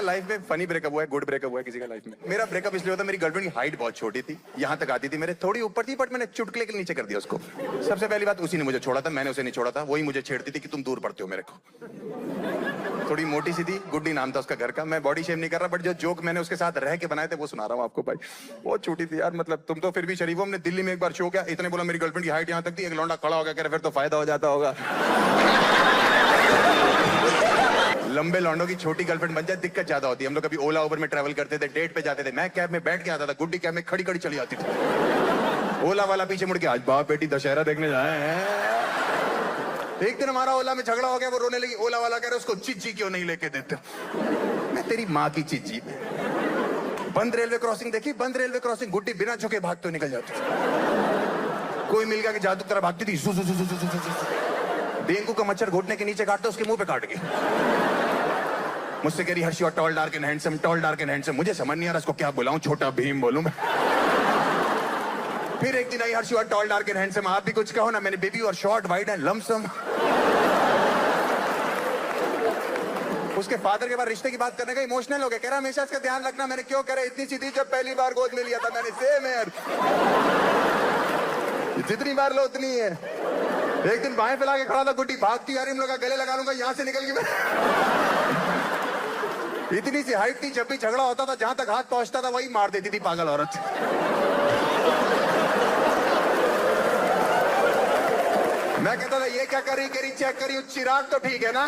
Life में funny breakup हुआ है, गुड ब्रेकअप हुआ है किसी का लाइफ में? मेरा ब्रेकअप इसलिए होता, मेरी गर्लफ्रेंड की हाइट बहुत छोटी थी, यहाँ तक आती थी, मेरे थोड़ी ऊपर थी, बट मैंने चुटकुले के नीचे कर दिया उसको। सबसे पहली बात, उसी ने मुझे छोड़ा था, मैंने उसे नहीं छोड़ा था। वही मुझे छेड़ती थी कि तुम दूर पड़ते हो मेरे को। थोड़ी मोटी सी थी, गुड्डी नाम था उसका घर का। मैं बॉडी शेम नहीं कर रहा, बट जो जोक मैंने उसके साथ रह के बनाए थे वो सुना रहा हूँ आपको भाई। बहुत छोटी थी यार, मतलब तुम तो फिर भी शरीफ हो। हमने दिल्ली में एक बार शो किया, इतने बोला मेरी गर्लफ्रेंड की हाइट यहाँ तक थी, एक लौंडा खड़ा हो गया, कह रहा फिर तो फायदा हो जाता होगा। लंबे लौंडों की छोटी गर्लफ्रेंड बन जाए दिक्कत ज्यादा होती है। हम लोग कभी ओला उबर में ट्रैवल करते थे, डेट पे जाते थे, मैं कैब में बैठ के आता था, गुड्डी कैब में खड़ी खड़ी चली आती थी। ओला वाला पीछे मुड़ के, आज बाप बेटी दशहरा देखने जाए हैं। एक दिन हमारा ओला में झगड़ा हो गया, वो रोने लगी। ओला वाला कह रहा उसको चिज्जी क्यों नहीं लेके देते? मैं तेरी माँ की चिज्जी। बंद रेलवे क्रॉसिंग देखी, बंद रेलवे क्रॉसिंग, गुड्डी बिना झुके भाग तो निकल जाती थी। कोई मिल गया कि जादू तरह भागती थी, डेंगू का मच्छर घुटने के नीचे काटता, उसके मुंह पे काट गया। मुझसे कह रही हर्षी और tall dark and handsome, tall dark and handsome. मुझे समझ नहीं आ रहा इसको क्या बुलाऊं, छोटा भीम बोलूं मैं? फिर एक दिन आई हर्षी और टॉल डार्क एंड हैंडसम, आप भी कुछ कहो ना। मैंने बेबी और शॉर्ट वाइड एंड लमसम। उसके फादर के बाद रिश्ते की बात करने का इमोशनल हो गया, कह रहा हमेशा इसका ध्यान रखना। मैंने क्यों? कह रहा इतनी सी थी जब पहली बार गोद में लिया था मैंने। सेम यार, जितनी बार लो उतनी है। एक दिन बाएं फैला के खड़ा था, गुड्डी भागती यार, इन लोग का गले लगा लूंगा, यहां से निकल गई। इतनी सी हाइट थी, जब भी झगड़ा होता था जहां तक हाथ पहुंचता था वही मार देती थी पागल औरत। मैं कहता था ये क्या करी, चेक करी, चिराग तो ठीक है ना।